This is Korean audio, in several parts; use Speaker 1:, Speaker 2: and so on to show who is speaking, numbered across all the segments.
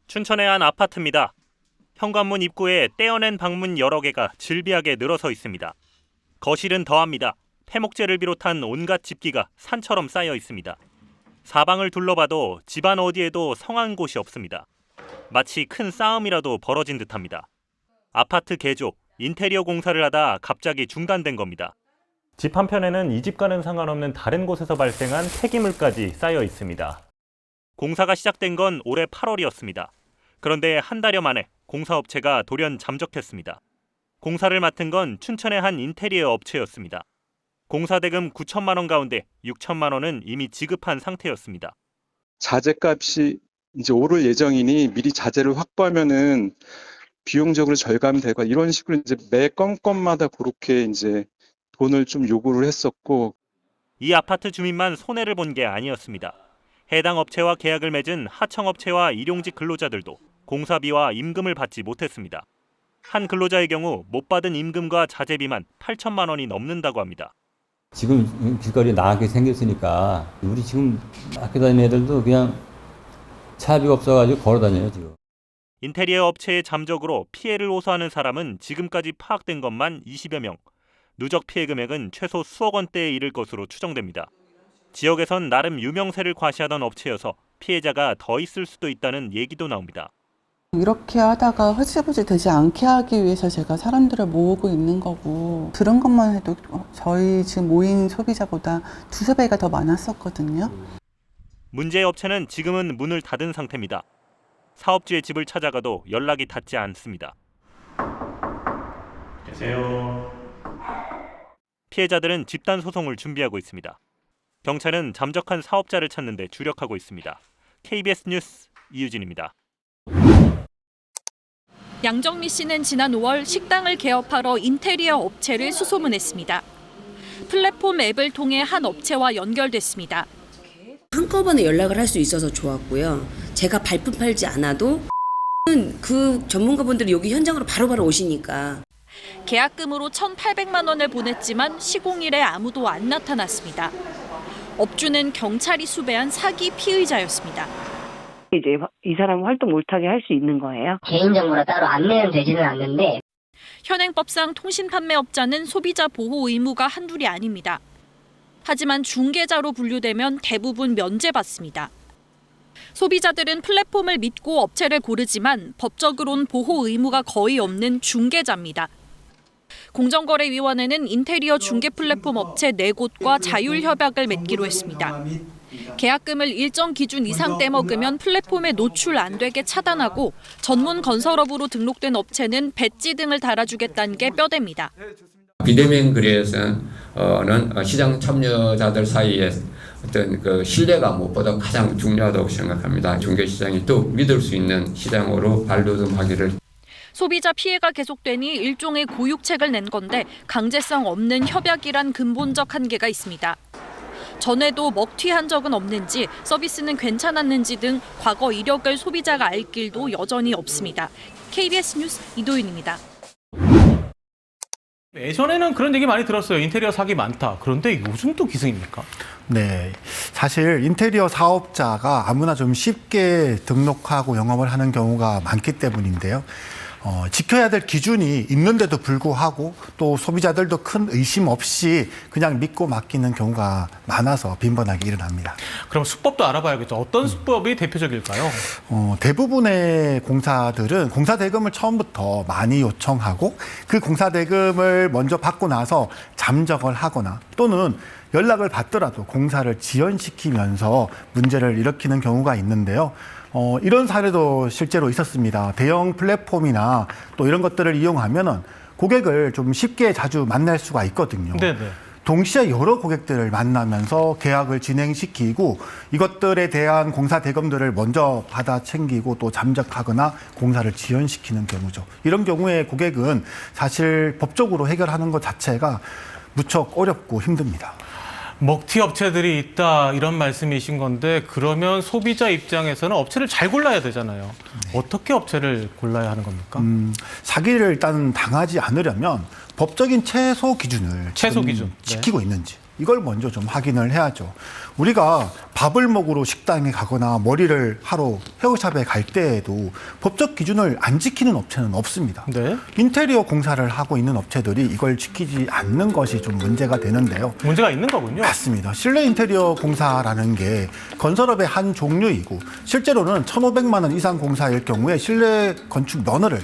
Speaker 1: 춘천의 한 아파트입니다. 현관문 입구에 떼어낸 방문 여러 개가 질비하게 늘어서 있습니다. 거실은 더합니다. 폐목재를 비롯한 온갖 집기가 산처럼 쌓여 있습니다. 사방을 둘러봐도 집안 어디에도 성한 곳이 없습니다. 마치 큰 싸움이라도 벌어진 듯합니다. 아파트 개조, 인테리어 공사를 하다 갑자기 중단된 겁니다. 집 한편에는 이 집과는 상관없는 다른 곳에서 발생한 폐기물까지 쌓여 있습니다. 공사가 시작된 건 올해 8월이었습니다. 그런데 한 달여 만에 공사업체가 돌연 잠적했습니다. 공사를 맡은 건 춘천의 한 인테리어 업체였습니다. 공사대금 9천만 원 가운데 6천만 원은 이미 지급한 상태였습니다.
Speaker 2: 자재값이 이제 오를 예정이니 미리 자재를 확보하면은 비용적으로 절감되고 이런 식으로 이제 매 건건마다 그렇게 이제 돈을 좀 요구를 했었고.
Speaker 1: 이 아파트 주민만 손해를 본 게 아니었습니다. 해당 업체와 계약을 맺은 하청업체와 일용직 근로자들도 공사비와 임금을 받지 못했습니다. 한 근로자의 경우 못 받은 임금과 자재비만 8천만 원이 넘는다고 합니다.
Speaker 3: 지금 길거리에 나가게 생겼으니까 우리 지금 학교 다니는 애들도 그냥 차비가 없어가지고 걸어 다녀요 지금.
Speaker 1: 인테리어 업체의 잠적으로 피해를 호소하는 사람은 지금까지 파악된 것만 20여 명. 누적 피해 금액은 최소 수억 원대에 이를 것으로 추정됩니다. 지역에선 나름 유명세를 과시하던 업체여서 피해자가 더 있을 수도 있다는 얘기도 나옵니다.
Speaker 4: 이렇게 하다가 흐지부지 되지 않게 하기 위해서 제가 사람들을 모으고 있는 거고, 들은 것만 해도 저희 지금 모인 소비자보다 두세 배가 더 많았었거든요.
Speaker 1: 문제의 업체는 지금은 문을 닫은 상태입니다. 사업주의 집을 찾아가도 연락이 닿지 않습니다. 계세요. 피해자들은 집단 소송을 준비하고 있습니다. 경찰은 잠적한 사업자를 찾는 데 주력하고 있습니다. KBS 뉴스 이유진입니다.
Speaker 5: 양정미 씨는 지난 5월 식당을 개업하러 인테리어 업체를 수소문했습니다. 플랫폼 앱을 통해 한 업체와 연결됐습니다.
Speaker 6: 한꺼번에 연락을 할 수 있어서 좋았고요. 제가 발품 팔지 않아도 그 전문가분들이 여기 현장으로 바로바로 오시니까.
Speaker 5: 계약금으로 1,800만 원을 보냈지만 시공일에 아무도 안 나타났습니다. 업주는 경찰이 수배한 사기 피의자였습니다.
Speaker 7: 이제 이 사람 활동 못하게 할 수 있는 거예요?
Speaker 8: 개인정보라 따로 안내는 되지는 않는데
Speaker 5: 현행법상 통신판매업자는 소비자 보호 의무가 한둘이 아닙니다. 하지만 중개자로 분류되면 대부분 면제받습니다. 소비자들은 플랫폼을 믿고 업체를 고르지만 법적으론 보호 의무가 거의 없는 중개자입니다. 공정거래위원회는 인테리어 중개 플랫폼 업체 4곳과 자율협약을 맺기로 했습니다. 계약금을 일정 기준 이상 떼먹으면 플랫폼에 노출 안 되게 차단하고 전문 건설업으로 등록된 업체는 배지 등을 달아주겠다는 게 뼈대입니다.
Speaker 9: 비대면 거래에서는 시장 참여자들 사이에 어떤 그 신뢰가 무엇보다 가장 중요하다고 생각합니다. 중개시장이 또 믿을 수 있는 시장으로 발돋움하기를.
Speaker 5: 소비자 피해가 계속되니 일종의 고육책을 낸 건데 강제성 없는 협약이란 근본적 한계가 있습니다. 전에도 먹튀한 적은 없는지, 서비스는 괜찮았는지 등 과거 이력을 소비자가 알 길도 여전히 없습니다. KBS 뉴스 이도윤입니다.
Speaker 10: 예전에는 그런 얘기 많이 들었어요. 인테리어 사기 많다. 그런데 요즘도 기승입니까?
Speaker 11: 네, 사실 인테리어 사업자가 아무나 좀 쉽게 등록하고 영업을 하는 경우가 많기 때문인데요. 지켜야 될 기준이 있는데도 불구하고 또 소비자들도 큰 의심 없이 그냥 믿고 맡기는 경우가 많아서 빈번하게 일어납니다.
Speaker 10: 그럼 수법도 알아봐야겠죠. 어떤 수법이 대표적일까요?
Speaker 11: 대부분의 공사들은 공사대금을 처음부터 많이 요청하고 그 공사대금을 먼저 받고 나서 잠적을 하거나 또는 연락을 받더라도 공사를 지연시키면서 문제를 일으키는 경우가 있는데요. 이런 사례도 실제로 있었습니다. 대형 플랫폼이나 또 이런 것들을 이용하면은 고객을 좀 쉽게 자주 만날 수가 있거든요.
Speaker 10: 네네.
Speaker 11: 동시에 여러 고객들을 만나면서 계약을 진행시키고 이것들에 대한 공사 대금들을 먼저 받아 챙기고 또 잠적하거나 공사를 지연시키는 경우죠. 이런 경우에 고객은 사실 법적으로 해결하는 것 자체가 무척 어렵고 힘듭니다.
Speaker 10: 먹튀 업체들이 있다 이런 말씀이신 건데 그러면 소비자 입장에서는 업체를 잘 골라야 되잖아요. 네. 어떻게 업체를 골라야 하는 겁니까?
Speaker 11: 사기를 일단 당하지 않으려면 법적인 최소 기준을
Speaker 10: 최소 기준
Speaker 11: 지키고 있는지 이걸 먼저 좀 확인을 해야죠. 우리가 밥을 먹으러 식당에 가거나 머리를 하러 헤어샵에 갈 때에도 법적 기준을 안 지키는 업체는 없습니다.
Speaker 10: 네.
Speaker 11: 인테리어 공사를 하고 있는 업체들이 이걸 지키지 않는 것이 좀 문제가 되는데요.
Speaker 10: 문제가 있는 거군요.
Speaker 11: 맞습니다. 실내 인테리어 공사라는 게 건설업의 한 종류이고 실제로는 1,500만 원 이상 공사일 경우에 실내 건축 면허를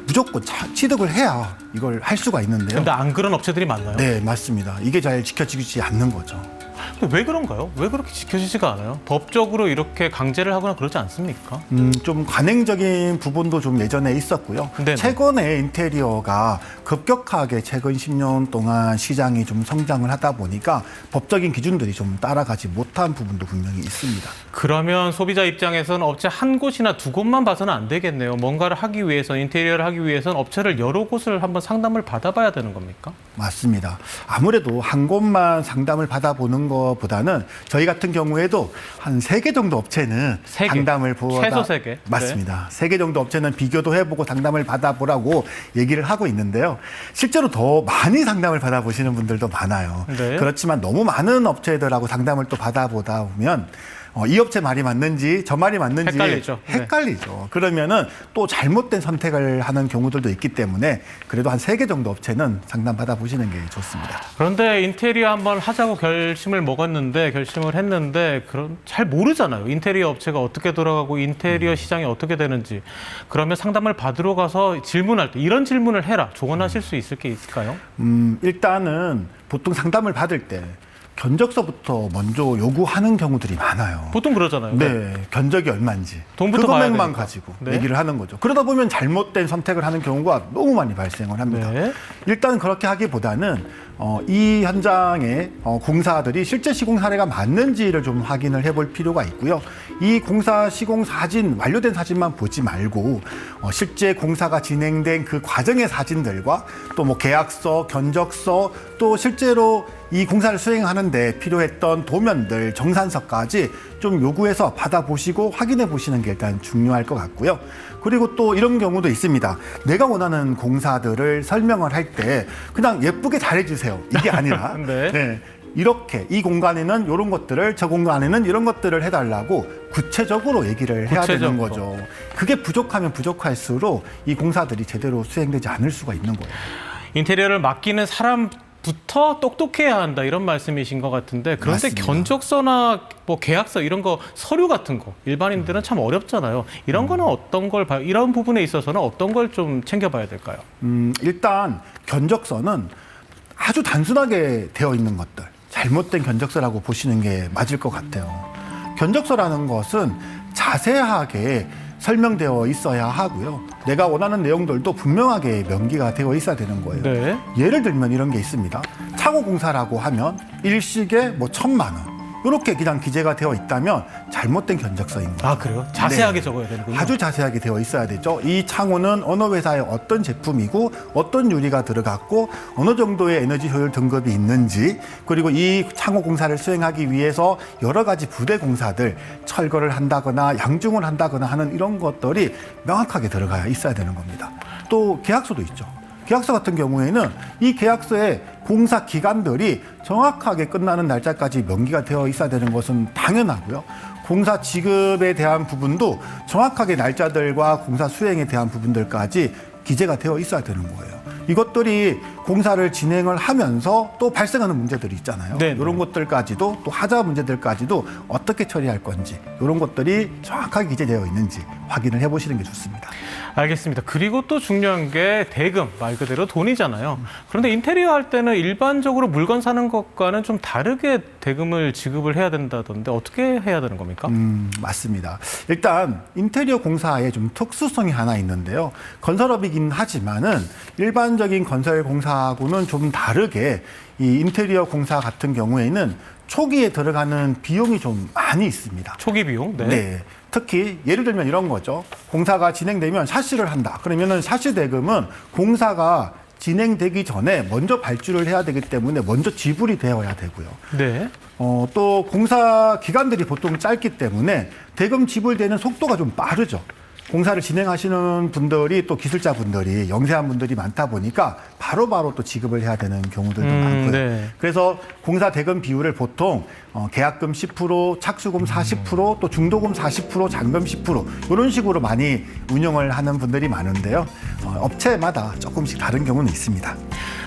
Speaker 11: 무조건 취득을 해야 이걸 할 수가 있는데요.
Speaker 10: 근데 안 그런 업체들이 많나요?
Speaker 11: 네, 맞습니다. 이게 잘 지켜지지 않는 거죠.
Speaker 10: 근데 왜 그런가요? 왜 그렇게 지켜지지가 않아요? 법적으로 이렇게 강제를 하거나 그러지 않습니까?
Speaker 11: 좀 관행적인 부분도 좀 예전에 있었고요.
Speaker 10: 네네.
Speaker 11: 최근에 인테리어가 급격하게 최근 10년 동안 시장이 좀 성장을 하다 보니까 법적인 기준들이 좀 따라가지 못한 부분도 분명히 있습니다.
Speaker 10: 그러면 소비자 입장에서는 업체 한 곳이나 두 곳만 봐서는 안 되겠네요. 뭔가를 하기 위해서, 인테리어를 하기 위해서는 업체를 여러 곳을 한번 상담을 받아봐야 되는 겁니까?
Speaker 11: 맞습니다. 아무래도 한 곳만 상담을 받아보는 것보다는 저희 같은 경우에도 한 3개 정도 업체는
Speaker 10: 세 개.
Speaker 11: 상담을
Speaker 10: 최소 3개.
Speaker 11: 맞습니다. 3개 정도 업체는 비교도 해보고 상담을 받아보라고 얘기를 하고 있는데요. 실제로 더 많이 상담을 받아보시는 분들도 많아요.
Speaker 10: 네.
Speaker 11: 그렇지만 너무 많은 업체들하고 상담을 또 받아보다 보면 이 업체 말이 맞는지 저 말이 맞는지
Speaker 10: 헷갈리죠. 네.
Speaker 11: 헷갈리죠. 그러면은 또 잘못된 선택을 하는 경우들도 있기 때문에 그래도 한 3개 정도 업체는 상담 받아보시는 게 좋습니다.
Speaker 10: 그런데 인테리어 한번 하자고 결심을 했는데 잘 모르잖아요. 인테리어 업체가 어떻게 돌아가고 인테리어 시장이 어떻게 되는지. 그러면 상담을 받으러 가서 질문할 때 이런 질문을 해라. 조언하실 수 있을 게 있을까요?
Speaker 11: 일단은 보통 상담을 받을 때 견적서부터 먼저 요구하는 경우들이 많아요.
Speaker 10: 보통 그러잖아요.
Speaker 11: 네, 견적이 얼마인지
Speaker 10: 돈부터
Speaker 11: 그
Speaker 10: 봐야
Speaker 11: 금액만
Speaker 10: 되니까.
Speaker 11: 가지고
Speaker 10: 네.
Speaker 11: 얘기를 하는 거죠. 그러다 보면 잘못된 선택을 하는 경우가 너무 많이 발생을 합니다.
Speaker 10: 네.
Speaker 11: 일단 그렇게 하기보다는 이 현장에 공사들이 실제 시공 사례가 맞는지를 좀 확인을 해볼 필요가 있고요. 이 공사 시공 사진, 완료된 사진만 보지 말고 실제 공사가 진행된 그 과정의 사진들과 또 뭐 계약서, 견적서, 또 실제로 이 공사를 수행하는데 필요했던 도면들, 정산서까지 좀 요구해서 받아보시고 확인해 보시는 게 일단 중요할 것 같고요. 그리고 또 이런 경우도 있습니다. 내가 원하는 공사들을 설명을 할 때 그냥 예쁘게 잘해주세요. 이게 아니라
Speaker 10: 네.
Speaker 11: 네, 이렇게 이 공간에는 이런 것들을, 저 공간에는 이런 것들을 해달라고 구체적으로 얘기를 해야 되는 거죠. 그게 부족하면 부족할수록 이 공사들이 제대로 수행되지 않을 수가 있는 거예요.
Speaker 10: 인테리어를 맡기는 사람부터 똑똑해야 한다 이런 말씀이신 것 같은데 그런데
Speaker 11: 맞습니다.
Speaker 10: 견적서나 뭐 계약서 이런 거 서류 같은 거 일반인들은 참 어렵잖아요. 이런 거는 어떤 걸 봐요? 이런 부분에 있어서는 어떤 걸 좀 챙겨봐야 될까요?
Speaker 11: 일단 견적서는 아주 단순하게 되어 있는 것들, 잘못된 견적서라고 보시는 게 맞을 것 같아요. 견적서라는 것은 자세하게 설명되어 있어야 하고요. 내가 원하는 내용들도 분명하게 명기가 되어 있어야 되는 거예요.
Speaker 10: 네.
Speaker 11: 예를 들면 이런 게 있습니다. 차고 공사라고 하면 일식에 뭐 1,000만 원. 이렇게 그냥 기재가 되어 있다면 잘못된 견적서인 거예요.
Speaker 10: 아, 그래요? 자세하게
Speaker 11: 네.
Speaker 10: 적어야 되는군요.
Speaker 11: 아주 자세하게 되어 있어야 되죠. 이 창호는 어느 회사의 어떤 제품이고 어떤 유리가 들어갔고 어느 정도의 에너지 효율 등급이 있는지, 그리고 이 창호 공사를 수행하기 위해서 여러 가지 부대 공사들, 철거를 한다거나 양중을 한다거나 하는 이런 것들이 명확하게 들어가야 있어야 되는 겁니다. 또 계약서도 있죠. 계약서 같은 경우에는 이 계약서의 공사 기간들이 정확하게 끝나는 날짜까지 명기가 되어 있어야 되는 것은 당연하고요. 공사 지급에 대한 부분도 정확하게 날짜들과 공사 수행에 대한 부분들까지 기재가 되어 있어야 되는 거예요. 이것들이 공사를 진행을 하면서 또 발생하는 문제들이 있잖아요.
Speaker 10: 네,
Speaker 11: 이런
Speaker 10: 네.
Speaker 11: 것들까지도, 또 하자 문제들까지도 어떻게 처리할 건지, 이런 것들이 정확하게 기재되어 있는지 확인을 해보시는 게 좋습니다.
Speaker 10: 알겠습니다. 그리고 또 중요한 게 대금, 말 그대로 돈이잖아요. 그런데 인테리어 할 때는 일반적으로 물건 사는 것과는 좀 다르게 대금을 지급을 해야 된다던데 어떻게 해야 되는 겁니까?
Speaker 11: 맞습니다. 일단 인테리어 공사에 좀 특수성이 하나 있는데요. 건설업이긴 하지만은 일반적인 건설 공사하고는 좀 다르게 이 인테리어 공사 같은 경우에는 초기에 들어가는 비용이 좀 많이 있습니다.
Speaker 10: 초기 비용? 네.
Speaker 11: 네. 특히 예를 들면 이런 거죠. 공사가 진행되면 샤시를 한다. 그러면은 샤시 대금은 공사가 진행되기 전에 먼저 발주를 해야 되기 때문에 먼저 지불이 되어야 되고요.
Speaker 10: 네.
Speaker 11: 또 공사 기간들이 보통 짧기 때문에 대금 지불되는 속도가 좀 빠르죠. 공사를 진행하시는 분들이 또 기술자분들이 영세한 분들이 많다 보니까 바로바로 또 지급을 해야 되는 경우들도 많고요.
Speaker 10: 네.
Speaker 11: 그래서 공사 대금 비율을 보통 계약금 10%, 착수금 40%, 또 중도금 40%, 잔금 10% 이런 식으로 많이 운영을 하는 분들이 많은데요. 업체마다 조금씩 다른 경우는 있습니다.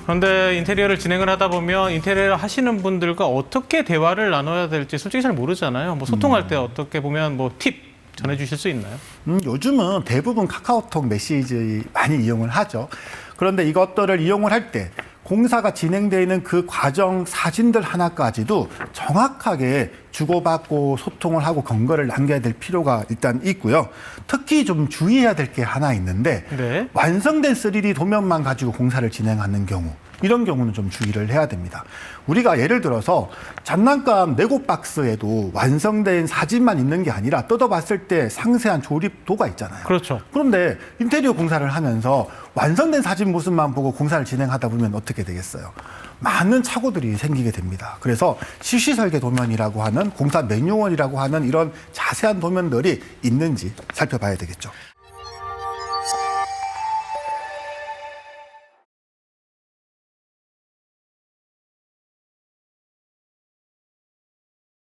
Speaker 10: 그런데 인테리어를 진행을 하다 보면 인테리어 하시는 분들과 어떻게 대화를 나눠야 될지 솔직히 잘 모르잖아요. 뭐 소통할 때 어떻게 보면 뭐 팁 전해주실 수 있나요?
Speaker 11: 요즘은 대부분 카카오톡 메시지 많이 이용을 하죠. 그런데 이것들을 이용을 할 때 공사가 진행되어 있는 그 과정 사진들 하나까지도 정확하게 주고받고 소통을 하고 근거를 남겨야 될 필요가 일단 있고요. 특히 좀 주의해야 될 게 하나 있는데
Speaker 10: 네.
Speaker 11: 완성된 3D 도면만 가지고 공사를 진행하는 경우 이런 경우는 좀 주의를 해야 됩니다. 우리가 예를 들어서 장난감 레고 박스에도 완성된 사진만 있는 게 아니라 뜯어봤을 때 상세한 조립도가 있잖아요.
Speaker 10: 그렇죠.
Speaker 11: 그런데 인테리어 공사를 하면서 완성된 사진 모습만 보고 공사를 진행하다 보면 어떻게 되겠어요? 많은 착오들이 생기게 됩니다. 그래서 실시설계 도면이라고 하는 공사 매뉴얼이라고 하는 이런 자세한 도면들이 있는지 살펴봐야 되겠죠.